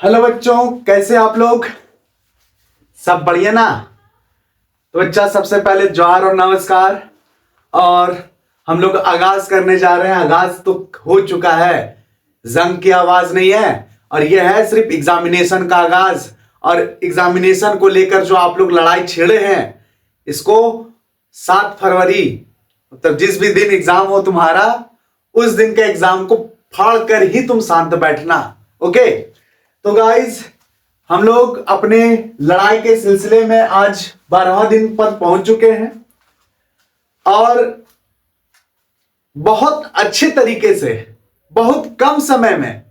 Hello बच्चों, कैसे आप लोग? सब बढ़िया ना? तो बच्चा, सबसे पहले जोहार और नमस्कार। और हम लोग आगाज करने जा रहे हैं। आगाज तो हो चुका है, जंग की आवाज नहीं है। और यह है सिर्फ एग्जामिनेशन का आगाज। और एग्जामिनेशन को लेकर जो आप लोग लड़ाई छेड़े हैं, इसको 7 फरवरी मतलब जिस भी दिन एग्जाम हो तुम्हारा, उस दिन के एग्जाम को फाड़ कर ही तुम शांत बैठना। ओके? तो गाइज, हम लोग अपने लड़ाई के सिलसिले में आज 12वां दिन पर पहुंच चुके हैं और बहुत अच्छे तरीके से, बहुत कम समय में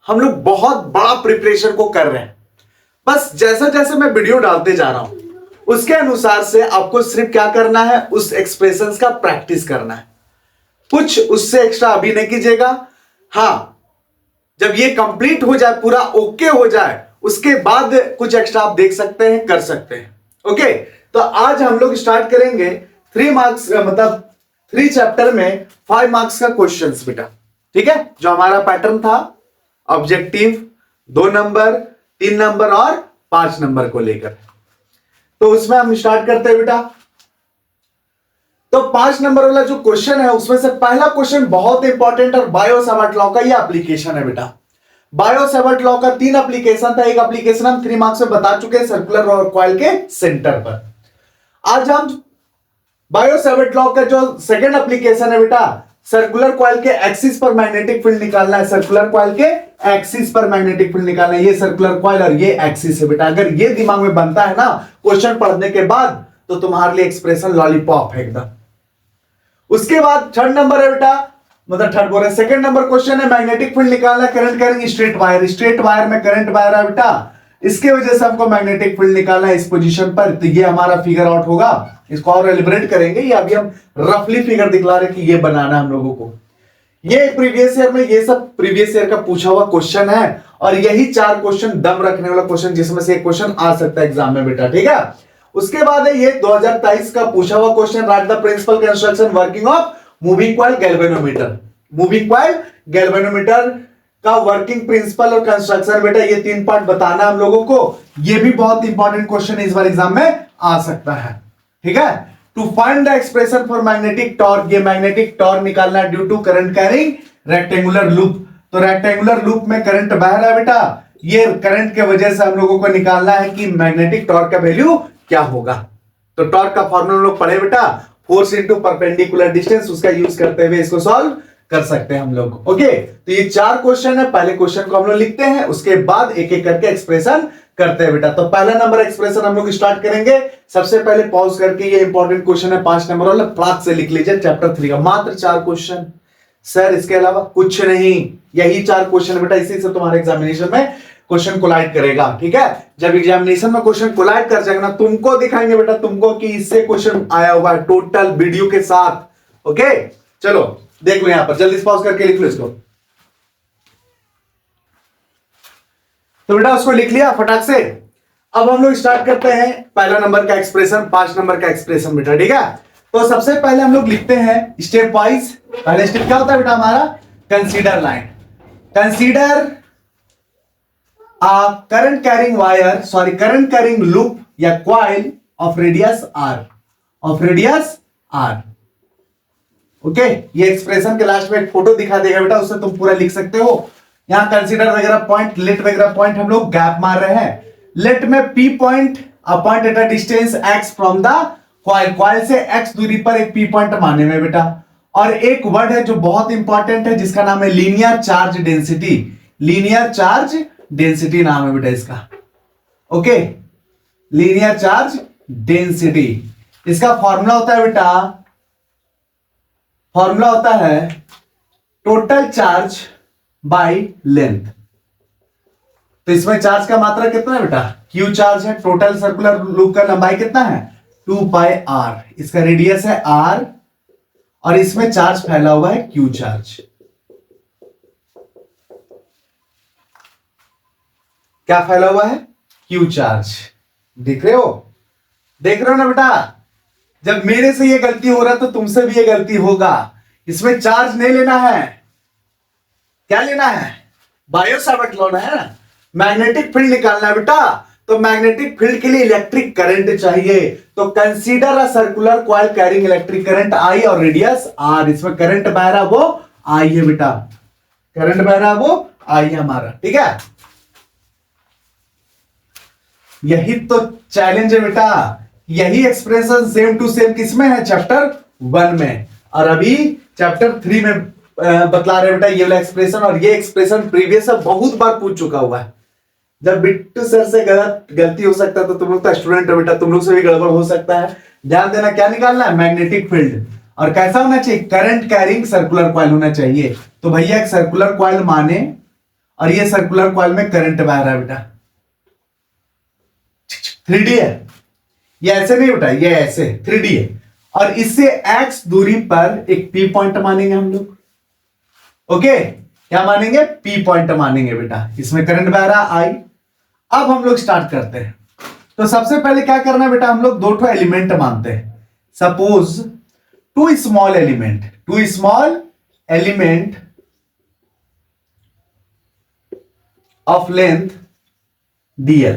हम लोग बहुत बड़ा प्रिपरेशन को कर रहे हैं। बस जैसा जैसे मैं वीडियो डालते जा रहा हूं, उसके अनुसार से आपको सिर्फ क्या करना है, उस एक्सप्रेशंस का प्रैक्टिस करना है। कुछ उससे एक्स्ट्रा अभी नहीं कीजिएगा। हाँ, जब ये कंप्लीट हो जाए, पूरा ओके हो जाए, उसके बाद कुछ एक्स्ट्रा आप देख सकते हैं, कर सकते हैं। ओके? तो आज हम लोग स्टार्ट करेंगे 3 मार्क्स मतलब 3 चैप्टर में 5 मार्क्स का क्वेश्चंस बेटा। ठीक है? जो हमारा पैटर्न था, ऑब्जेक्टिव 2 नंबर, 3 नंबर और 5 नंबर को लेकर। तो उसमें हम स्टार्ट करते हैं बेटा। तो 5 नंबर वाला जो क्वेश्चन है, उसमें से पहला क्वेश्चन बहुत इंपॉर्टेंट और बायो-सैवर्ट लॉ का ये एप्लीकेशन है बेटा। बायो-सैवर्ट लॉ का 3 एप्लीकेशन था। एक एप्लीकेशन हम 3 मार्क्स में बता चुके हैं, सर्कुलर कॉइल के सेंटर पर। आज हम बायो-सैवर्ट लॉ का जो सेकंड एप्लीकेशन है बेटा, सर्कुलर कॉइल के एक्सिस पर मैग्नेटिक फील्ड निकालना है। सर्कुलर कॉइल के एक्सिस पर मैग्नेटिक फील्ड निकालना है। ये सर्कुलर कॉइल और ये एक्सिस है बेटा। अगर ये दिमाग में बनता है ना क्वेश्चन पढ़ने के बाद, तो तुम्हारे लिए एक्सप्रेशन लॉलीपॉप है एकदम। उसके बाद थर्ड नंबर है बेटा, मतलब थर्ड बोल रहे, सेकंड नंबर क्वेश्चन है मैग्नेटिक फील्ड निकालना, current carrying straight wire. Straight wire में करंट वायर है बेटा, इसके वजह से हमको मैग्नेटिक फील्ड निकालना है इस पोजीशन पर। तो ये हमारा फिगर आउट होगा। इसको और एलिब्रेट करेंगे, ये अभी हम रफली फिगर दिखला रहे कि ये बनाना हम लोगों को। ये प्रीवियस ईयर में, ये सब प्रीवियस ईयर का पूछा हुआ क्वेश्चन है और यही 4 क्वेश्चन दम रखने वाला क्वेश्चन, जिसमें से एक क्वेश्चन आ सकता है एग्जाम में बेटा। ठीक है? उसके बाद है ये 2023 का पूछा हुआ question, write the principle construction working of moving coil galvanometer. Moving coil galvanometer का वर्किंग प्रिंसिपल और कंस्ट्रक्शन बेटा, ये 3 पार्ट बताना हम लोगों को। ये भी बहुत इंपॉर्टेंट क्वेश्चन इस बार एग्जाम में आ सकता है। ठीक है? To find the expression for magnetic torque, ये मैग्नेटिक टॉर्क निकालना due to current carrying rectangular loop. तो रेक्टेंगुलर लूप में करंट बह रहा है बेटा, ये करंट के वजह से हम लोगों को निकालना है कि मैग्नेटिक टॉर्क का वैल्यू क्या होगा। तो टॉर्क का फॉर्मूला हम लोग पढ़े बेटा, फोर्स इंटू परपेंडिकुलर डिस्टेंस। उसका यूज करते हुए इसको सॉल्व कर सकते हैं हम लोग। ओके? तो ये 4 क्वेश्चन है। पहले क्वेश्चन को हम लोग लिखते हैं, उसके बाद एक एक करके एक्सप्रेशन करते हैं बेटा। तो पहला नंबर एक्सप्रेशन हम लोग स्टार्ट करेंगे। सबसे पहले पॉज करके, ये इंपॉर्टेंट क्वेश्चन है 5 नंबर वाला, फ्लाट से लिख लीजिए चैप्टर 3 का। मात्र 4 क्वेश्चन सर, इसके अलावा कुछ नहीं। यही 4 क्वेश्चन बेटा, इसी से तुम्हारे एग्जामिनेशन में क्वेश्चन कोलाइड करेगा। ठीक है? जब एग्जामिनेशन में क्वेश्चन कोलाइड कर जाएगा ना, तुमको दिखाएंगे बेटा, तुमको कि इससे क्वेश्चन आया हुआ है टोटल वीडियो के साथ। ओके? चलो देख लो, यहां पर जल्दी पॉज करके लिख लो इसको। तो बेटा उसको लिख लिया फटाक से। अब हम लोग स्टार्ट करते हैं पहला नंबर का एक्सप्रेशन, 5 नंबर का एक्सप्रेशन बेटा। ठीक है? तो सबसे पहले हम लोग लिखते हैं स्टेप वाइज। पहले स्टेप क्या होता है बेटा हमारा? Consider line. Consider current carrying wire, sorry current carrying loop या coil of radius R, of radius R. Okay? ये एक्सप्रेशन के लास्ट में एक फोटो दिखा देगा बेटा, उससे तुम पूरा लिख सकते हो। यहां कंसीडर वगैरह पॉइंट, लेट वगैरह पॉइंट हम लोग गैप मार रहे हैं। लेट में P point, a point at a distance x from the coil, coil से एक्स दूरी पर एक पी पॉइंट माने में बेटा। और एक वर्ड है जो बहुत इंपॉर्टेंट है, जिसका नाम है linear charge density. Linear charge density नाम है बेटा इसका। ओके? लीनियर चार्ज डेंसिटी, इसका फॉर्मूला होता है बेटा, फॉर्मूला होता है टोटल चार्ज बाय लेंथ। तो इसमें चार्ज का मात्रा कितना है बेटा? क्यू चार्ज है। टोटल सर्कुलर लूप का लंबाई कितना है? 2 पाई आर। इसका रेडियस है आर और इसमें चार्ज फैला हुआ है क्यू चार्ज। क्या फैला हुआ है? Q charge. देख रहे हो? देख रहे हो ना बेटा? जब मेरे से ये गलती हो रहा है तो तुमसे भी ये गलती होगा। इसमें चार्ज नहीं लेना है, क्या लेना है? बायो-सैवर्ट लॉ है ना। मैग्नेटिक फील्ड निकालना है बेटा, तो मैग्नेटिक फील्ड के लिए इलेक्ट्रिक करंट चाहिए। तो consider a circular coil carrying electric current I और रेडियस आर। इसमें करंट बह रहा वो आई है बेटा, करंट बह रहा वो आई है हमारा, ठीक है। यही तो चैलेंज है बेटा, यही एक्सप्रेशन सेम टू सेम किसमें है, चैप्टर 1 में, और अभी चैप्टर 3 में बतला रहे बेटा ये वाला एक्सप्रेशन। और ये एक्सप्रेशन प्रीवियस बहुत बार पूछ चुका हुआ है। जब बिट्टू सर से गलती हो सकता है तो तुम लोग तो स्टूडेंट हो बेटा, तुम लोग से भी गड़बड़ हो सकता है। ध्यान देना, क्या निकालना है, मैग्नेटिक फील्ड, और कैसा होना चाहिए, करंट कैरिंग सर्कुलर कॉइल होना चाहिए। तो भैया एक सर्कुलर कॉइल माने, और ये सर्कुलर कॉइल में करंट बह रहा है बेटा, 3D है, ये ऐसे नहीं बेटा, ये ऐसे 3D है, और इससे x दूरी पर एक P पॉइंट मानेंगे हम लोग। ओके, क्या मानेंगे, P पॉइंट मानेंगे बेटा। इसमें करंट बह रहा I। अब हम लोग स्टार्ट करते हैं। तो सबसे पहले क्या करना है बेटा, हम लोग दो ठो एलिमेंट मानते हैं। Suppose two small element of length dl।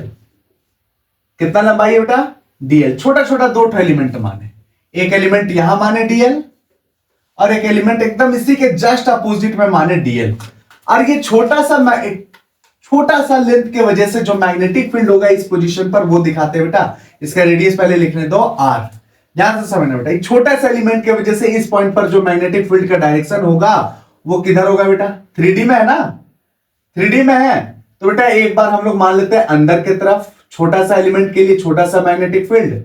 कितना लंबाई है बेटा, dl। छोटा छोटा दो ठो एलिमेंट माने, एक एलिमेंट यहां माने dl, और एक एलिमेंट एकदम इसी के जस्ट अपोजिट में माने dl। और ये छोटा सा लेंथ के वजह से जो मैग्नेटिक फील्ड होगा इस पोजीशन पर वो दिखाते हैं बेटा। इसका रेडियस पहले लिखने दो r। ध्यान से समझना बेटा, एक छोटा सा एलिमेंट के वजह से इस पॉइंट पर जो मैग्नेटिक फील्ड का डायरेक्शन होगा वो किधर होगा बेटा, 3D में है ना, 3D में है। तो बेटा एक बार हम लोग मान लेते हैं अंदर की तरफ, छोटा सा एलिमेंट के लिए छोटा सा मैग्नेटिक फील्ड,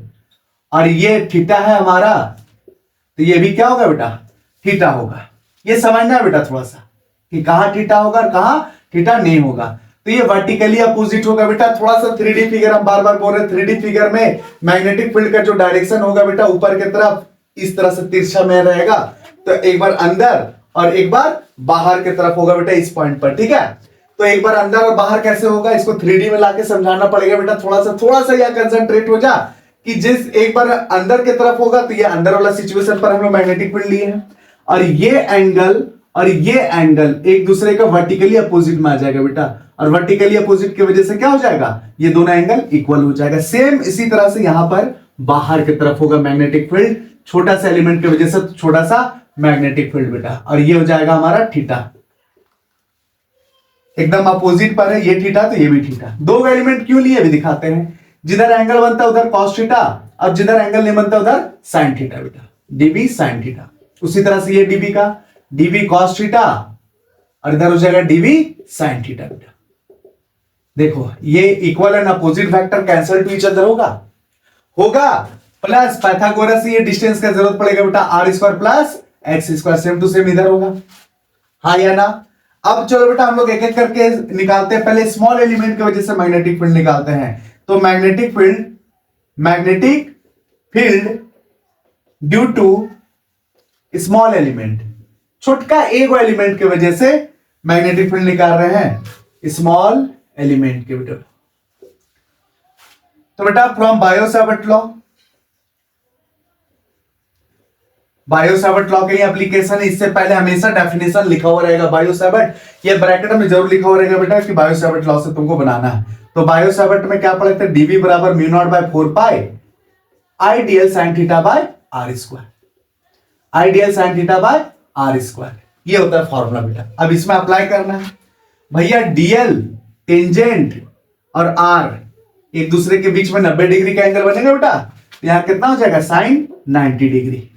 और ये थीटा है हमारा, तो ये भी क्या होगा बेटा, थीटा होगा। ये समझना है बेटा थोड़ा सा कि कहां थीटा होगा और कहां थीटा नहीं होगा। तो ये वर्टिकली अपोजिट होगा बेटा। थोड़ा सा 3D फिगर, हम बार बार बोल रहे हैं 3D फिगर में मैग्नेटिक फील्ड का जो डायरेक्शन होगा बेटा ऊपर की तरफ इस तरह से तिरछा में रहेगा। तो एक बार अंदर और एक बार बाहर की तरफ होगा बेटा इस पॉइंट पर, ठीक है। तो एक बार अंदर और बाहर कैसे होगा, इसको 3D में लाके समझाना पड़ेगा बेटा। थोड़ा सा यह कंसंट्रेट हो जा कि जिस एक बार अंदर की तरफ होगा तो ये अंदर वाला सिचुएशन पर हम लोग मैग्नेटिक फील्ड लिए हैं, और ये एंगल एक दूसरे का वर्टिकली अपोजिट में आ जाएगा बेटा। और वर्टिकली अपोजिट की वजह से क्या हो जाएगा, ये दोनों एंगल इक्वल हो जाएगा। सेम इसी तरह से यहां पर बाहर की तरफ होगा मैग्नेटिक फील्ड, छोटा सा एलिमेंट की वजह से छोटा सा मैग्नेटिक फील्ड बेटा, और ये हो जाएगा हमारा थीटा। एकदम अपोजिट पर है, ये थीटा तो ये भी थीटा। दो एलिमेंट क्यों लिए अभी दिखाते हैं। जिधर एंगल बनता है उधर कॉस थीटा, और जिधर एंगल नहीं बनता उधर साइन थीटा बेटा, डीबी साइन थीटा। उसी तरह से ये डीबी का डीबी कॉस थीटा, और इधर हो जाएगा डीबी साइन थीटा बेटा। देखो ये equal and opposite vector cancel to each other होगा प्लस पाइथागोरस ये डिस्टेंस का जरूरत पड़ेगा बेटा, R square plus X square, same to same इधर होगा, हाँ या ना। अब चलो बेटा हम लोग एक एक करके निकालते हैं। पहले स्मॉल एलिमेंट की वजह से मैग्नेटिक फील्ड निकालते हैं। तो magnetic field due to small element, छोटका एगो एलिमेंट की वजह से मैग्नेटिक फील्ड निकाल रहे हैं स्मॉल एलिमेंट के बेटा। तो बेटा फ्रॉम बायो-सावर्ट लॉ के एप्लीकेशन, इससे पहले हमेशा डेफिनेशन लिखा हुआ रहेगा बायो-सावर्ट, ये ब्रैकेट में जरूर लिखा हुआ रहेगा बेटा कि बायो-सावर्ट लॉ से तुमको बनाना है। तो बायो-सावर्ट में क्या पढ़े थे, डीवी बराबर mu not by 4 pi I dl sine theta by R square, I dl sine theta by R square, ये होता है फॉर्मूला बेटा। अब इसमें अप्लाई करना है भैया, डीएल टेंजेंट और आर एक दूसरे के बीच में 90 डिग्री का एंगल बनेगा बेटा। तो यहां कितना हो जाएगा, साइन 90 डिग्री।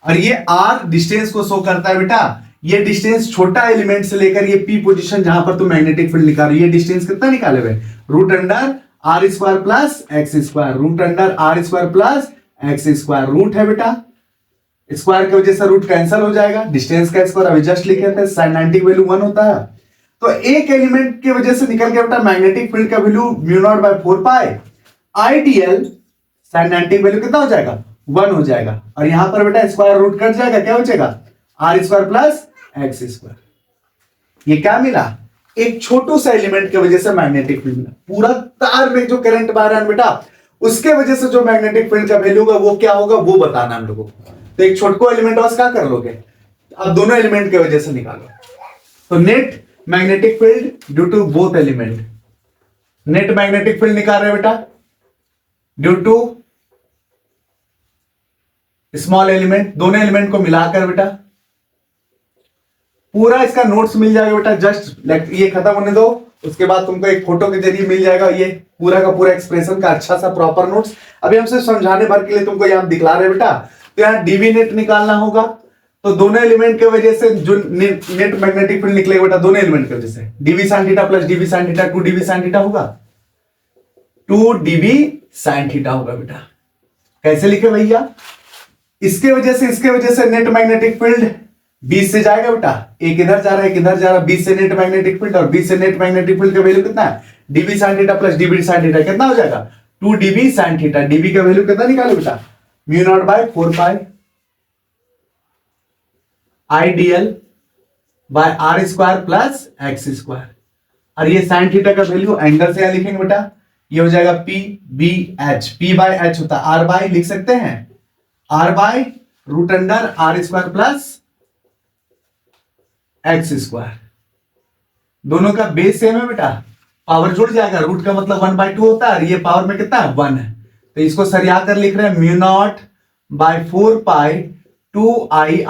और ये आर डिस्टेंस को शो करता है बेटा। ये डिस्टेंस छोटा एलिमेंट से लेकर ये पी पोजीशन जहां पर तुम मैग्नेटिक फील्ड निकाल रहे हो, ये डिस्टेंस कितना निकाले हुए, root under R square plus X square, root under R square plus X square. Root है बेटा, स्क्वायर की वजह से रूट कैंसिल हो जाएगा, डिस्टेंस का स्क्वायर अभी जस्ट लिखे थे, साइन 90 की वैल्यू 1 होता है। तो एक एलिमेंट की वजह से निकल गया बेटा मैग्नेटिक फील्ड का value mu naught by 4 pi IDL sign 90 value कितना हो जाएगा, 1 हो जाएगा। और यहां पर बेटा स्क्वायर रूट कट जाएगा, क्या हो जाएगा, R square plus X square. ये क्या मिला, एक छोटू सा एलिमेंट की वजह से मैग्नेटिक फील्ड मिला। पूरा तार में जो करंट बह रहा है बेटा उसके वजह से जो मैग्नेटिक फील्ड का वैल्यू होगा वो क्या होगा वो बताना हम लोगों को। तो एक छोटको एलिमेंट बस क्या कर लोगे, आप दोनों एलिमेंट की वजह से निकालो। तो net magnetic field due to both element. Net magnetic field निकाल रहे हैं बेटा ड्यू टू स्मॉल एलिमेंट, दोनों एलिमेंट को मिलाकर बेटा। पूरा इसका नोट्स मिल जाएगा बेटा, जस्ट ये खत्म होने दो, उसके बाद तुमको एक फोटो के जरिए मिल जाएगा ये पूरा का पूरा एक्सप्रेशन का अच्छा सा प्रॉपर नोट्स। अभी हम सिर्फ समझाने भर के लिए तुमको यहां दिखला रहे बेटा। तो यहां डीवी नेट निकालना होगा, तो दोनों एलिमेंट की वजह से जो नेट मैग्नेटिक फील्ड निकलेगा बेटा, दोनों एलिमेंट की वजह से dB sine theta plus dB sine theta 2 dB sine theta होगा, 2 डीवी साइन थीटा होगा बेटा। कैसे लिखे भैया? इसके वजह से नेट मैग्नेटिक फील्ड 20 से जाएगा बेटा, एक इधर जा रहा है एक इधर जा रहा है, 20 से नेट मैग्नेटिक फील्ड, और 20 से नेट मैग्नेटिक फील्ड का वैल्यू कितना है? DB sine theta plus dB sine theta कितना हो जाएगा? 2 डीवी साइन थीटा। डीवी का वैल्यू कितना निकालो बेटा? Mu not by 4 pi I dl by R square plus X square. और ये साइन थीटा का वैल्यू एंगल से यहां लिखेंगे बेटा, ये हो जाएगा P B H, P by H होता है आर बाय, लिख सकते हैं R by root under R square plus X square. दोनों का बेस सेम है बेटा, पावर जुड़ जाएगा, रूट का मतलब 1/2 होता है, और ये पावर में कितना है 1 है, तो इसको सरिया कर लिख रहे हैं mu not by 4 pi 2 I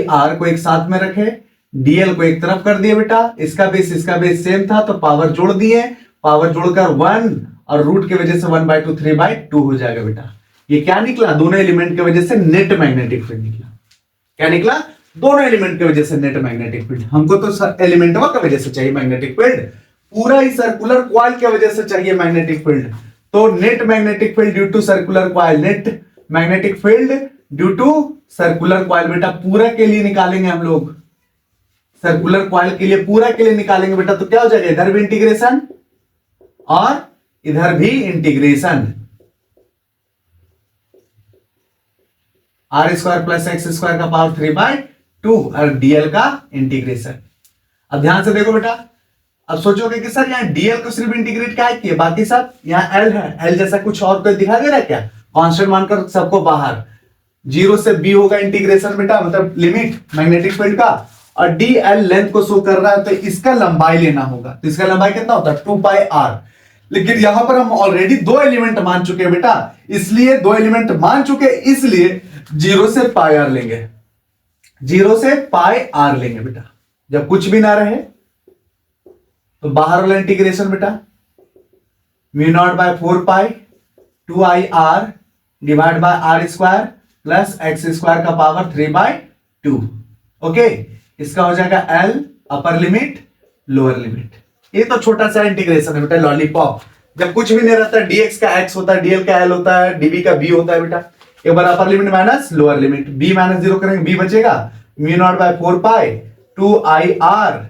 R को एक साथ में रखे, डीएल को एक तरफ कर दिए बेटा, इसका बेस सेम था तो पावर जोड़ दिए, पावर जोड़कर 1 और रूट की वजह से 1/2 3/2 हो जाएगा बेटा। ये क्या निकला? दोनों एलिमेंट की वजह से नेट मैग्नेटिक फील्ड निकला। क्या निकला? दोनों एलिमेंट की वजह से नेट मैग्नेटिक फील्ड। हमको तो एलिमेंट की वजह से चाहिए मैग्नेटिक फील्ड, पूरा ही सर्कुलर कॉइल की वजह से चाहिए मैग्नेटिक फील्ड। तो net magnetic field due to circular coil, net magnetic field due to circular coil बेटा, पूरा के लिए निकालेंगे हम लोग, सर्कुलर कॉइल के लिए पूरा के लिए निकालेंगे बेटा। तो क्या हो जाएगा? इधर भी इंटीग्रेशन और इधर भी integration, R square plus X square का पावर 3/2 और डीएल का इंटीग्रेशन। अब ध्यान से देखो बेटा, अब सोचोगे कि सर यहाँ डीएल को सिर्फ इंटीग्रेट क्या किया, बाकी सब यहाँ एल है, एल जैसा कुछ और कोई दिखा दे रहा है क्या? कांस्टेंट मानकर सबको बाहर, 0 से बी होगा इंटीग्रेशन बेटा, मतलब लिमिट मैग्नेटिक फील्ड का, और डीएल लेंथ को शो कर रहा है तो इसका लंबाई लेना होगा। तो इसका लंबाई कितना होता है? 2 पाई आर। लेकिन यहां पर हम ऑलरेडी 2 एलिमेंट मान चुके हैं बेटा, इसलिए 2 एलिमेंट मान चुके, इसलिए 0 से पाई आर लेंगे, 0 से पाई आर लेंगे बेटा। जब कुछ भी ना रहे तो बाहर वाला इंटीग्रेशन बेटा, mu not by 4 pi 2 I R divide by R square plus X square का पावर 3/2। ओके, इसका हो जाएगा L upper limit lower limit. ये तो छोटा सा इंटीग्रेशन है बेटा, लॉलीपॉप। जब कुछ भी नहीं रहता, dx का x होता है, dl का l होता है, dv का b होता है बेटा। एक बार upper limit minus lower limit, b minus 0 करेंगे, b बचेगा mu not by 4 pi 2 I R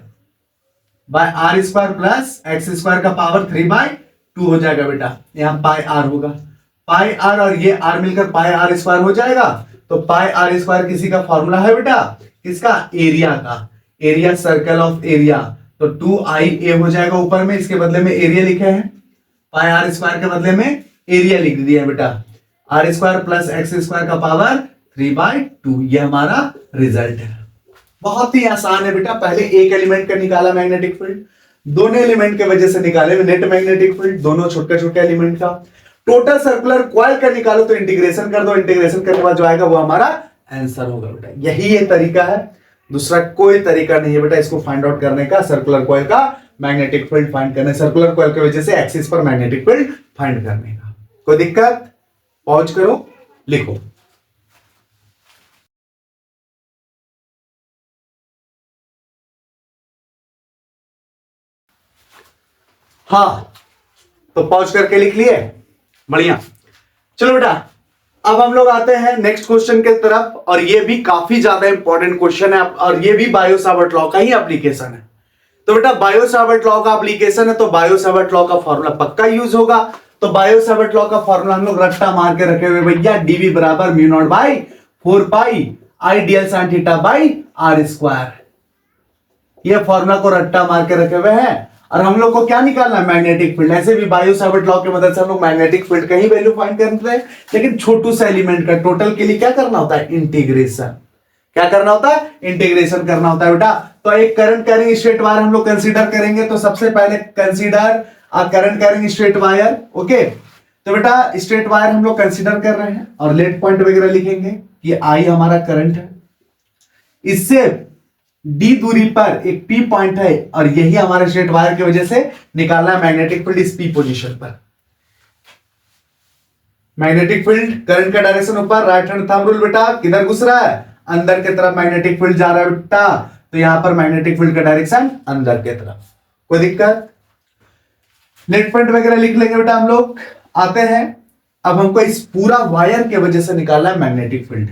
by R square plus X square का पावर 3/2 हो जाएगा बेटा। यहां पाई आर होगा, पाई आर और ये आर मिलकर पाई आर स्क्वायर हो जाएगा। तो पाई आर स्क्वायर किसी का फॉर्मूला है बेटा, किसका? एरिया का, एरिया सर्कल ऑफ एरिया। तो 2ia हो जाएगा ऊपर में, इसके बदले में एरिया लिखे हैं, पाई आर स्क्वायर के बदले में एरिया लिख दिया है बेटा, R square plus X square का पावर 3/2। ये हमारा रिजल्ट है। बहुत ही आसान है बेटा। पहले एक एलिमेंट का निकाला मैग्नेटिक फील्ड, दोनों एलिमेंट के वजह से निकाले नेट मैग्नेटिक फील्ड, दोनों छोटे छोटे एलिमेंट का। टोटल सर्कुलर कॉइल का निकालो तो इंटीग्रेशन कर दो, इंटीग्रेशन करने के बाद जो आएगा वो हमारा आंसर होगा बेटा। यही ये तरीका है, दूसरा कोई तरीका नहीं है बेटा इसको फाइंड आउट करने का, सर्कुलर कॉइल का मैग्नेटिक फील्ड फाइंड करने, सर्कुलर कॉइल की वजह से एक्सिस पर मैग्नेटिक फील्ड फाइंड करने का। कोई दिक्कत? पॉज करो, लिखो। हाँ, तो पॉज करके लिख लिए, बढ़िया। चलो बेटा, अब हम लोग आते हैं नेक्स्ट क्वेश्चन के तरफ, और ये भी काफी ज्यादा इंपॉर्टेंट क्वेश्चन है, और ये भी बायो-सावर्ट लॉ का ही एप्लीकेशन है। तो बेटा बायो-सावर्ट लॉ का एप्लीकेशन है, तो बायो-सावर्ट लॉ का फॉर्मूला पक्का यूज होगा। तो बायो-सावर्ट लॉ का फॉर्मूला हम लोग रट्टा मार के रखे हुए भैया, डीवी बराबर mu not by 4 pi I dl sine theta by R square. ये फॉर्मूला को रट्टा मार के रखे हुए हैं, और हम लोग को क्या निकालना है? Magnetic field. ऐसे भी बायो-सावर्ट लॉ की मदद से हम लोग मैग्नेटिक फील्ड का ही वैल्यू फाइंड करते हैं, लेकिन छोटू सा एलिमेंट का टोटल के लिए क्या करना होता है? इंटीग्रेशन। क्या करना होता है, इंटीग्रेशन करना होता है बेटा। तो एक करंट कैरिंग स्ट्रेट वायर हम लोग कंसीडर करेंगे। तो सबसे पहले consider current carrying straight wire. Okay, तो बेटा स्ट्रेट वायर हम लोग कंसीडर कर रहे हैं और लेट पॉइंट वगैरह लिखेंगे कि आई हमारा करंट है, इससे डी दूरी पर एक पी पॉइंट है और यही हमारे स्ट्रेट वायर की वजह से निकालना है मैग्नेटिक फील्ड इस पी पोजीशन पर। मैग्नेटिक फील्ड करंट का डायरेक्शन ऊपर, राइट हैंड थंब रूल बेटा, किधर घुस रहा है, अंदर की तरफ मैग्नेटिक फील्ड जा रहा है बेटा। तो यहां पर मैग्नेटिक फील्ड का डायरेक्शन अंदर की तरफ। कोई दिक्कत, नेट पॉइंट वगैरह लिख लेंगे बेटा हम लोग। आते हैं अब हमको इस पूरा वायर के वजह से निकालना है मैग्नेटिक फील्ड।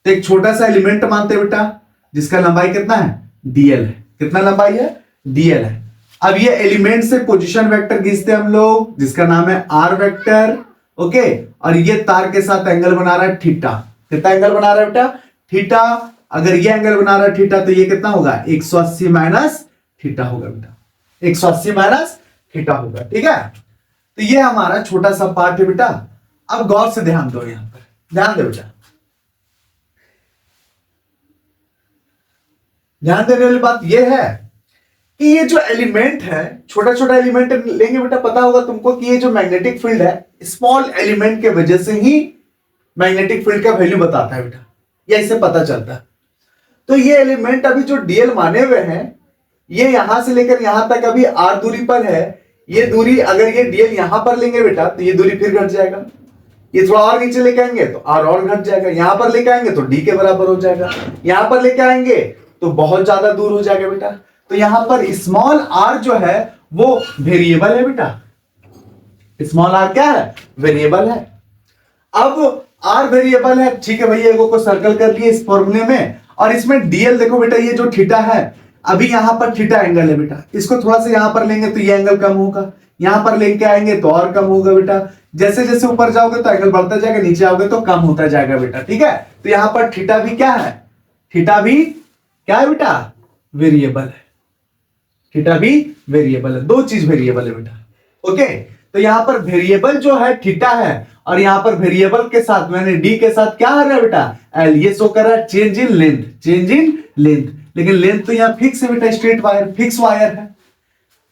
तो एक छोटा सा एलिमेंट मानते हैं बेटा जिसका लंबाई कितना है, डीएल है। कितना लंबाई है, डीएल है। अब ये एलिमेंट से पोजीशन वेक्टर खींचते हैं हम लोग जिसका नाम है आर वेक्टर। ओके, और ये तार के साथ एंगल बना रहा है थीटा। कितना एंगल बना रहा है बेटा, थीटा। अगर ये एंगल बना रहा है थीटा तो ये कितना होगा, 180 माइनस थीटा होगा बेटा, 180 माइनस थीटा होगा। ठीक है, तो ये हमारा छोटा सा पार्ट है बेटा। अब गौर से ध्यान दो, यहां पर ध्यान दो बेटा। ध्यान देने वाली बात यह है कि ये जो एलिमेंट है, छोटा छोटा एलिमेंट लेंगे बेटा, पता होगा तुमको कि ये जो मैग्नेटिक फील्ड है स्मॉल एलिमेंट के वजह से ही मैग्नेटिक फील्ड का वैल्यू बताता है बेटा, या इससे पता चलता है। तो ये एलिमेंट अभी जो डीएल माने हुए हैं, ये यहां से लेकर यहां तक अभी आर दूरी पर है। ये दूरी अगर ये डीएल यहां पर लेंगे बेटा तो ये दूरी फिर घट जाएगा। ये थोड़ा और नीचे लेके आएंगे तो आर और घट जाएगा। यहां पर लेके आएंगे तो डी के बराबर हो जाएगा। यहां पर लेके आएंगे तो बहुत ज्यादा दूर हो जाएगा बेटा। तो यहां पर स्मॉल आर जो है वो वेरिएबल है बेटा। स्मॉल आर क्या है, वेरिएबल है। अब आर वेरिएबल है, ठीक है भैया, को सर्कल कर लिए इस फॉर्मूले में। और इसमें डीएल देखो बेटा, ये जो थीटा है, अभी यहां पर थीटा एंगल है बेटा, इसको थोड़ा सा यहां पर लेंगे तो ये एंगल कम होगा, यहां पर लेके आएंगे तो और कम होगा बेटा। जैसे जैसे ऊपर जाओगे तो एंगल बढ़ता जाएगा, नीचे आओगे तो कम होता जाएगा बेटा। ठीक है, तो यहां पर थीटा भी क्या है, थीटा भी क्या है बेटा, वेरिएबल है। थीटा भी वेरिएबल है, दो चीज वेरिएबल है बेटा। ओके, तो यहां पर वेरिएबल जो है थीटा है और यहां पर वेरिएबल के साथ मैंने डी के साथ क्या आ रहा है बेटा, एल। ये शो कर रहा है change in length, change in length. लेकिन लेंथ तो यहां फिक्स है बेटा, स्ट्रेट वायर फिक्स वायर है।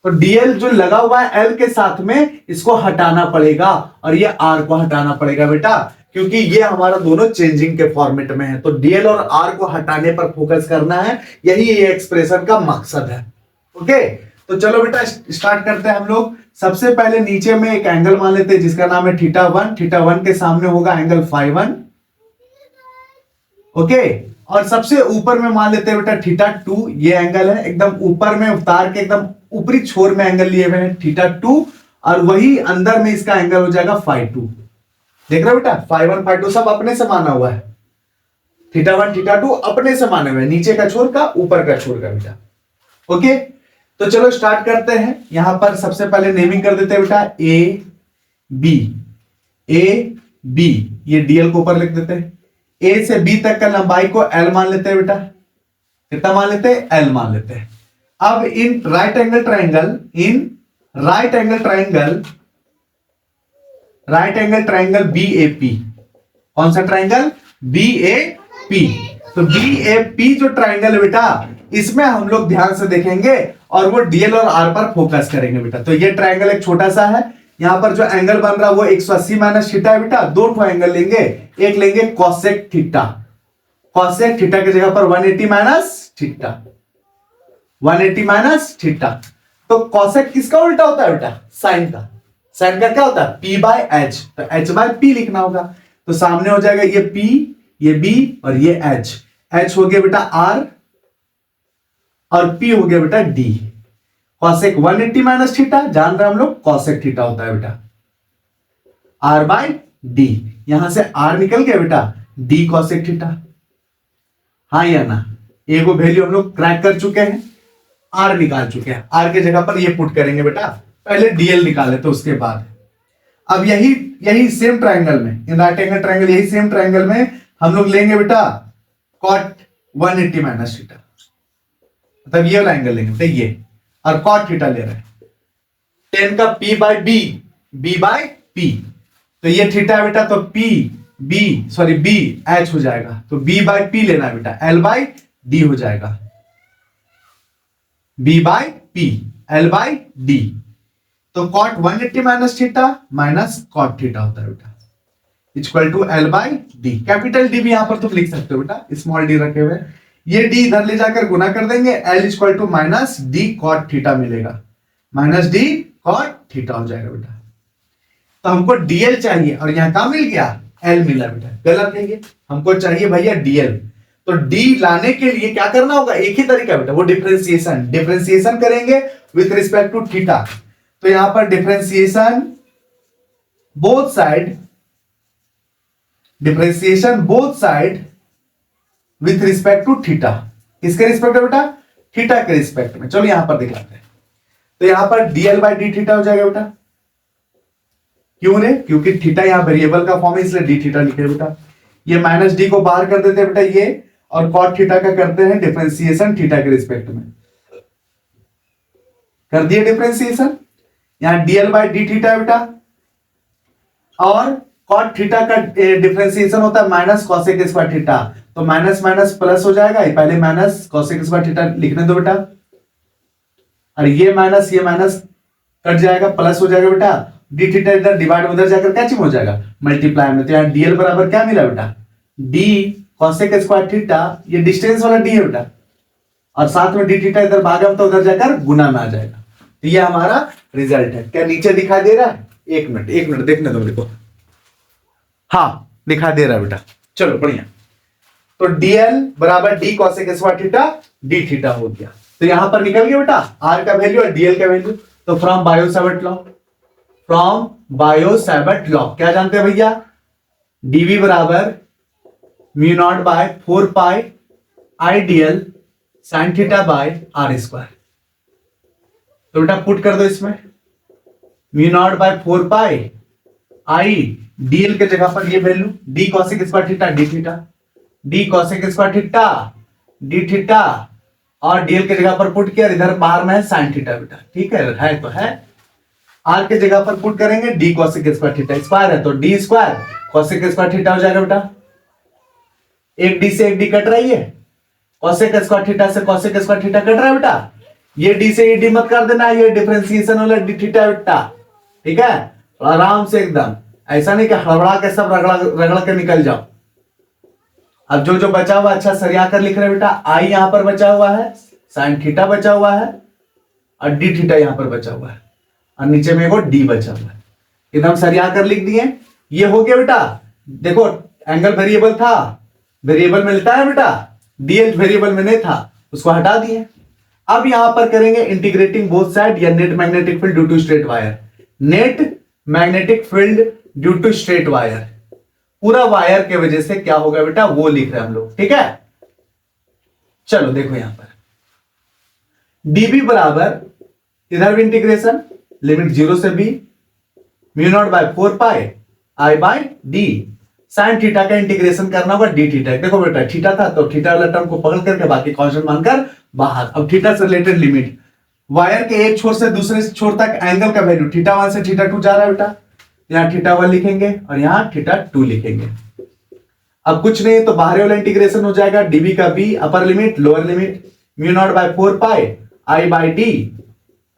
तो डीएल जो लगा हुआ है एल के साथ में, इसको हटाना पड़ेगा और ये आर को हटाना पड़ेगा बेटा, क्योंकि ये हमारा दोनों चेंजिंग के फॉर्मेट में है। तो डीएल और आर को हटाने पर फोकस करना है, यही ये एक्सप्रेशन का मकसद है। ओके, तो चलो बेटा स्टार्ट करते हैं हम लोग। सबसे पहले नीचे में एक एंगल मान लेते हैं जिसका नाम है थीटा वन। थीटा वन के सामने होगा एंगल फाई वन। ओके, और सबसे ऊपर में मान लेते हैं बेटा थीटा टू। ये एंगल है एकदम ऊपर में, उतार के एकदम ऊपरी छोर में एंगल लिए हुए हैं थीटा टू, और वही अंदर में इसका एंगल हो जाएगा फाई टू। देख रहे हो बेटा, फाई वन फाई टू सब अपने से माना हुआ है। थीटा वन थीटा टू अपने से माने हुए, नीचे का छोर का ऊपर का छोर का बेटा। ओके, तो चलो स्टार्ट करते हैं। यहां पर सबसे पहले नेमिंग कर देते हैं बेटा ए बी। ए बी, ये डीएल को ऊपर लिख देते हैं। ए से बी तक का लंबाई को एल मान लेते हैं बेटा। कितना मान लेते हैं, एल मान लेते हैं। अब in right angle triangle, in right angle triangle, right angle triangle B A P. कौन सा ट्राइंगल, बी ए पी। तो बी ए पी जो ट्राइंगल है बेटा, इसमें हम लोग ध्यान से देखेंगे और वो डीएल और आर पर फोकस करेंगे बेटा। तो ये ट्राइंगल एक छोटा सा है, यहां पर जो एंगल बन रहा है वो 180 माइनस थीटा है बेटा। दो ठो एंगल लेंगे, एक लेंगे कॉसेक थीटा, कॉसेक थीटा की जगह पर 180 माइनस थीटा, 180 माइनस थीटा। तो कॉसेक किसका उल्टा होता है बेटा, साइन का। साइन का क्या होता है, पी बाय एच। तो एच बाय पी लिखना होगा। तो सामने हो जाएगा ये पी, ये बी और ये एच। एच हो गया बेटा आर और पी हो गया बेटा डी। कॉसेक 180 माइनस थीटा, जान रहे हम लोग कॉसेक थीटा होता है बेटा आर बाय डी। यहां से आर निकल गया बेटा, डी कॉसेक थीटा। हाँ या ना, ए को वैल्यू हम लोग क्रैक कर चुके हैं, आर निकाल चुके हैं। आर के जगह पर ये पुट करेंगे बेटा, पहले डीएल निकाले तो उसके बाद। अब यही सेम ट्राइंगल में, इन राइट एंगल ट्राइंगल, यही सेम ट्राइंगल में हम लोग लेंगे बेटा कॉट 180 माइनस थीटा। मतलब ये वाला एंगल लेंगे बेटा ये, और कॉट थीटा ले रहे हैं। 10 का P by B, B by P. तो ये थीटा है बेटा, तो पी बी एच हो जाएगा, तो बी बाई पी लेना है बेटा, एल बाई डी हो जाएगा, B by P L by D. तो cot 180 minus theta minus cot theta होता है बेटा, equal to L by D. Capital D भी यहां पर तुम लिख सकते हो बेटा, स्मॉल डी रखे हुए, ये डी इधर ले जाकर गुना कर देंगे, L equal to minus D cot theta मिलेगा, माइनस डी कॉट थीटा हो जाएगा बेटा। तो हमको डीएल चाहिए और यहां क्या मिल गया, एल मिला बेटा, गलत नहीं है, हमको चाहिए भैया डीएल। तो डी लाने के लिए क्या करना होगा, एक ही तरीका बेटा, वो डिफरेंशिएशन करेंगे विथ रिस्पेक्ट टू थीटा। तो यहां पर differentiation both side with respect to theta, किसके रिस्पेक्ट में बेटा, थीटा के रिस्पेक्ट में। चलो यहां पर दिखाते हैं, तो यहां पर डीएल बाई डी थीटा हो जाएगा बेटा, क्यों रे, क्योंकि थीटा यहां वेरिएबल का फॉर्म है इसलिए डी थीटा लिखे बेटा। ये माइनस डी को बाहर कर देते हैं बेटा ये, और कॉट थीटा का करते हैं डिफरेंशिएशन थीटा के रिस्पेक्ट में, कर दिए डिफरेंशिएशन। यहां डीएल बाई डी थीटा बेटा, और कॉट थीटा का डिफरेंशिएशन होता है माइनस कॉसेक स्क्वायर थीटा, तो माइनस माइनस प्लस हो जाएगा, पहले माइनस कॉसेक स्क्वायर थीटा लिखने दो बेटा, और ये माइनस कट जाएगा, प्लस हो जाएगा बेटा, डी थीटा इधर डिवाइड उधर जाकर क्या चीज हो जाएगा, मल्टीप्लाई में। तो यहाँ डीएल बराबर क्या मिला बेटा, डी कॉसेक स्क्वायर थीटा, ये डिस्टेंस वाला डी है बेटा, और साथ में डी थीटा इधर भागा तो उधर जाकर गुना में आ जाएगा। तो ये हमारा रिजल्ट है। क्या नीचे दिखाई दे रहा है, एक मिनट देखने दो मेरे को, हाँ दिखाई दे रहा है बेटा, चलो बढ़िया। तो डीएल बराबर D cosec square theta d theta हो गया। तो यहां पर निकल गया बेटा आर का वैल्यू और डीएल का वैल्यू। तो फ्रॉम बायो-सैवर्ट लॉ क्या जानते हैं भैया, डीवी बराबर mu not by 4 pi I dl sine theta by R square. तो बेटा पुट कर दो इसमें, mu not by 4 pi I dl के जगह पर ये value d cosec square theta d theta, d cosec square theta d theta, और डीएल के जगह पर पुट किया, इधर बाहर में है साइन थीटा बेटा, ठीक है तो है। आर के जगह पर पुट करेंगे D cosec square theta, square है तो D square cosec square theta हो जाएगा बेटा, एक डी से एक डी कट रही है, कॉसेक स्क्वायर थीटा से कॉसेक स्क्वायर थीटा कट रहा है बेटा, ये डी से ये डी मत कर देना, ये डिफरेंशिएशन वाला डी थीटा बेटा, ठीक है, आराम से एकदम, ऐसा नहीं कि हड़बड़ा के सब रगड़ा के निकल जाओ। अब जो बचा हुआ अच्छा सरिया कर लिख रहे बेटा, आई यहां पर बचा हुआ है, साइन थीटा बचा हुआ है, और डी थीटा यहां पर बचा हुआ है, और नीचे में एगो डी बचा हुआ है, एकदम सरिया कर लिख दिए। ये हो गया बेटा, देखो एंगल वेरिएबल था, वेरिएबल में लेता है बेटा, डीएल वेरिएबल में नहीं था, उसको हटा दिए। अब यहां पर करेंगे इंटीग्रेटिंग बोथ साइड या net magnetic field due to straight wire, net magnetic field due to straight wire, पूरा वायर के वजह से क्या होगा बेटा वो लिख रहे हैं हम लोग, ठीक है। चलो देखो यहां पर डीबी बराबर, इधर भी इंटीग्रेशन लिमिट 0 से B mu naught by 4 pi I by d, sine theta का इंटीग्रेशन करना होगा डी थीटा। देखो बेटा थीटा था तो थीटा वाला टर्म को पकड़ करके बाकी कांस्टेंट मानकर बाहर। अब थीटा से रिलेटेड लिमिट, वायर के एक छोर से दूसरे छोर तक एंगल का वैल्यू थीटा 1 से थीटा 2 जा रहा है बेटा, यहां थीटा 1 लिखेंगे और यहां थीटा 2 लिखेंगे। अब कुछ नहीं तो बाहर वाला इंटीग्रेशन हो जाएगा, डीबी का B upper limit lower limit mu not by 4 pi I by d,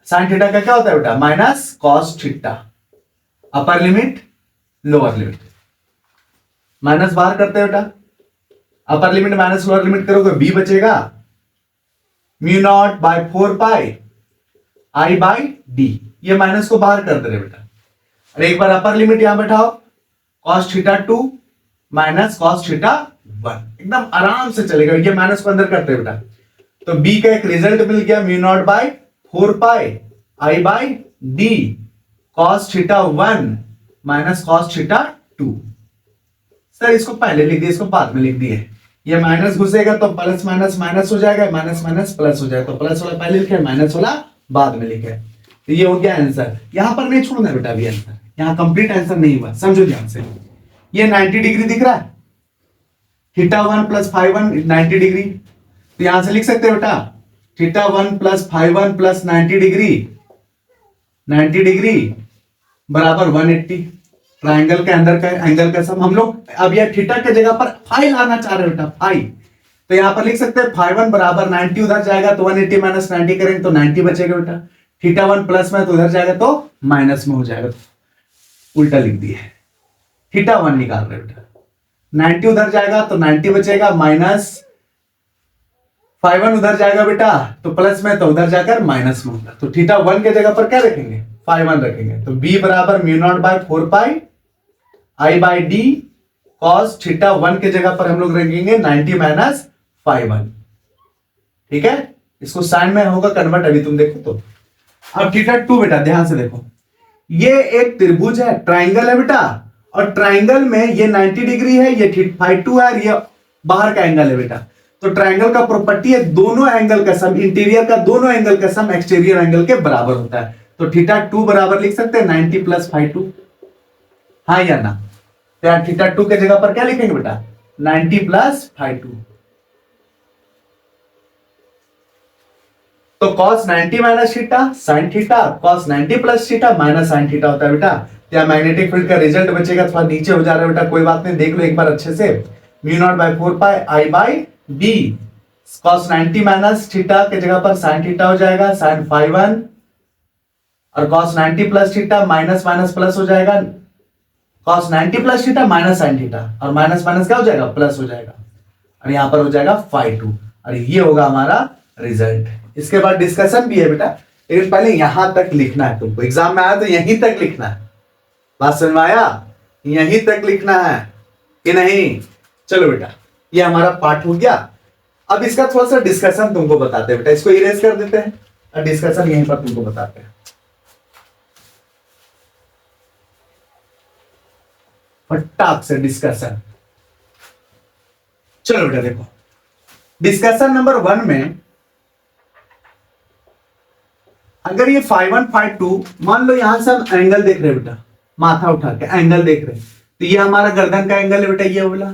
sine theta का क्या होता है बेटा minus cos theta, upper limit lower limit, minus बाहर करते हैं बेटा, upper limit minus lower limit करोगे बी बचेगा mu not by 4 pi I by d, ये माइनस को बाहर कर दे रहे बेटा, और एक बार अपर लिमिट यहां बैठाओ cos theta 2 minus cos theta 1, एकदम आराम से चलेगा, ये माइनस को अंदर करते बेटा। तो बी का एक रिजल्ट मिल गया mu not by 4 pi I by D cos theta 1 minus cos theta 2। Sir इसको पहले लिख दिए, इसको बाद में लिख दिए, ये माइनस घुसेगा तो प्लस माइनस माइनस हो जाएगा, माइनस माइनस प्लस हो जाएगा, तो प्लस वाला पहले लिखे माइनस वाला बाद में लिखे। तो ये हो गया आंसर, यहां पर नहीं छोड़ना बेटा अभी आंसर, यहां कंप्लीट आंसर नहीं हुआ, समझो ध्यान से। ये 90 डिग्री दिख रहा है, थीटा 1 प्लस फाइव 1 90 डिग्री, तो यहां से लिख सकते हैं बेटा theta 1 plus five 1 plus 90 degree बराबर 180। ट्राइंगल के अंदर का एंगल का सम। हम लोग अब यह थीटा के जगह पर फाई लाना चाह रहे हैं बेटा, फाई। तो यहां पर लिख सकते हैं फाई 1 बराबर 90, उधर जाएगा तो 180 माइनस 90 करेंगे तो 90 बचेगा बेटा। थीटा 1 प्लस में तो उधर जाएगा तो माइनस में हो जाएगा, उल्टा लिख दिए। थीटा 1 निकाल रहे बेटा, 90 उधर जाएगा तो 90 बचेगा, माइनस फाई 1 उधर जाएगा बेटा तो प्लस में तो उधर जाकर माइनस में होगा। तो थीटा 1 के जगह पर क्या रखेंगे, फाई 1 रखेंगे। तो b बराबर mu not by 4 pi I by d cos theta 1 के जगह पर हम लोग रखेंगे 90 माइनस फाई 1। ठीक है, इसको साइन में होगा कन्वर्ट, अभी तुम देखो। तो अब थीटा 2 बेटा ध्यान से देखो, ये एक त्रिभुज है, ट्राइंगल है बेटा, और ट्राइंगल में ये 90 डिग्री है, ये फाई 2 है, और ये बाहर का एंगल है बेटा। तो ट्राइंगल का प्रॉपर्टी है दोनों एंगल का सम, इंटीरियर का दोनों एंगल का सम एक्सटीरियर एंगल के बराबर होता है। तो थीटा 2 बराबर लिख सकते हैं 90 प्लस फाई 2, हाँ या ना। तो यार थीटा 2 के जगह पर क्या लिखेंगे बेटा, 90 प्लस फाई 2। तो cos 90 minus theta sine theta, cos 90 plus theta minus sine theta होता है बेटा। क्या मैग्नेटिक फील्ड का रिजल्ट बचेगा, थोड़ा नीचे हो जा रहा है बेटा, कोई बात नहीं, देख लो एक बार अच्छे से। Mu not by 4 pi I by B, cos 90 minus theta के जगह पर साइन थीटा हो जाएगा, साइन फाई 1, और cos 90 plus theta minus minus plus हो जाएगा, cos 90 plus theta minus sine theta, और माइनस माइनस क्या हो जाएगा, प्लस हो जाएगा, और यहां पर हो जाएगा फाई 2, और ये होगा हमारा रिजल्ट। इसके बाद डिस्कशन भी है बेटा, लेकिन पहले यहां तक लिखना है तुमको, एग्जाम में आया तो यहीं तक लिखना है। बात समझ में आया, यहीं तक लिखना है कि नहीं। चलो बेटा, ये हमारा पार्ट हो गया। अब इसका थोड़ा सा डिस्कशन तुमको बताते हैं बेटा, इसको इरेज कर देते हैं और डिस्कशन यहीं पर तुमको बताते हैं। फटाक से डिस्कशन। चलो बेटा देखो, डिस्कशन नंबर 1 में अगर ये फाई 1 फाई 2, मान लो यहां से हम एंगल देख रहे हैं बेटा, माथा उठा के एंगल देख रहे हैं, तो ये हमारा गर्दन का एंगल है बेटा, ये बोला।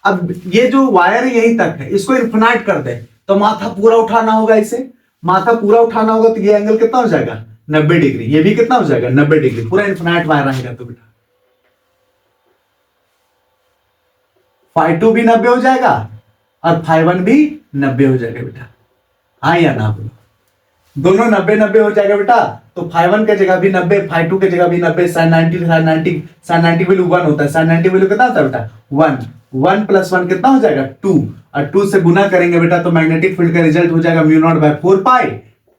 अब ये जो वायर है यहीं तक है, इसको इन्फिनाइट कर दे तो माथा पूरा उठाना होगा, इसे माथा पूरा उठाना होगा, तो ये एंगल कितना हो जाएगा, 90 डिग्री। ये भी कितना हो जाएगा, 90 डिग्री, पूरा इन्फिनाइट वायर रहेगा। तो बेटा फाई 2 भी 90 हो जाएगा और फाई 1 भी 90 हो जाएगा बेटा, हाँ या ना बोलो। दोनों 90 90 हो जाएगा बेटा। तो फाई 1 के जगह भी 90, फाई 2 के जगह भी 90, साइन 90 साइन 90 वैल्यू 1 होता है, साइन 90 वैल्यू कितना होता है बेटा, 1 1 प्लस 1 कितना हो जाएगा, 2, और 2 से गुना करेंगे बेटा तो मैग्नेटिक फील्ड का रिजल्ट हो जाएगा mu not by 4 pi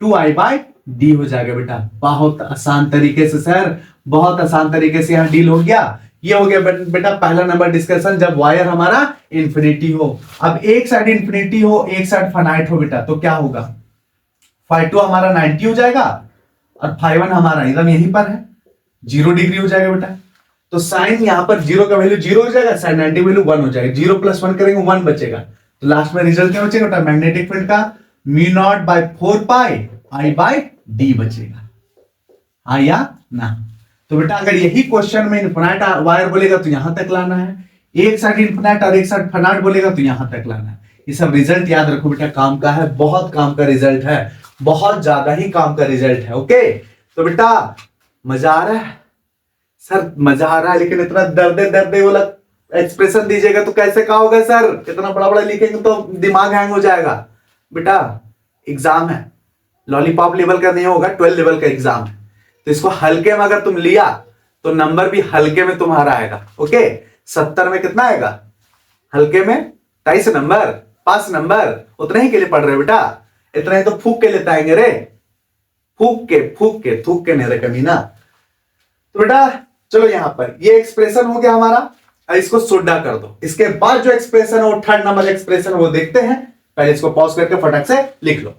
2 I by D हो जाएगा बेटा। बहुत आसान तरीके से सर, बहुत आसान तरीके से यहाँ डील हो गया। ये हो गया बेटा पहला नंबर डिस्कशन, जब वायर हमारा इंफिनिटी हो। अब एक साइड इंफिनिटी हो, एक साइड फाइनाइट हो बेटा, तो क्या होगा, फाई 2 हमारा 90 हो जाएगा और फाई 1 हमारा एकदम यहीं पर है, 0 डिग्री हो जाएगा बेटा। तो साइन यहां पर 0 का वैल्यू 0 हो जाएगा, साइन 90 वैल्यू 1 हो जाएगा, 0 प्लस 1 करेंगे 1 बचेगा। तो लास्ट में रिजल्ट क्या बचेगा बेटा, मैग्नेटिक फील्ड का mu not by 4 pi I by d बचेगा, हाँ या ना। तो बेटा अगर यही क्वेश्चन में इन्फिनाइट वायर बोलेगा तो यहां तक लाना है, एक साइड इन्फिनाइट और एक साइड फाइनाइट बोलेगा तो यहां तक लाना है। ये सब रिजल्ट याद रखो बेटा, काम का है, बहुत काम का रिजल्ट है, बहुत ज्यादा ही काम का रिजल्ट है। ओके, तो बेटा मजा आ रहा है सर, मजा आ रहा है, लेकिन इतना दर्दे दर्दे वाला एक्सप्रेशन दीजिएगा तो कैसे का होगा सर, इतना बड़ा बड़ा लिखेंगे तो दिमाग हैंग हो जाएगा। बेटा एग्जाम है, लॉलीपॉप लेवल का नहीं होगा, 12 लेवल का एग्जाम है, तो इसको हल्के में अगर तुम लिया तो नंबर भी हल्के में तुम्हारा आएगा। ओके, 70 में कितना आएगा, हल्के में 23 नंबर, 5 नंबर, उतने ही के लिए पढ़ रहे हो बेटा, इतना ही तो फूक के लेते आएंगे रे, फूक के थूक के नहीं रे कमीना। तो बेटा चलो यहां पर ये एक्सप्रेशन हो गया हमारा, इसको सोडा कर दो। इसके बाद जो एक्सप्रेशन है वो थर्ड नंबर एक्सप्रेशन वो देखते हैं, पहले इसको पॉज करके फटक से लिख लो।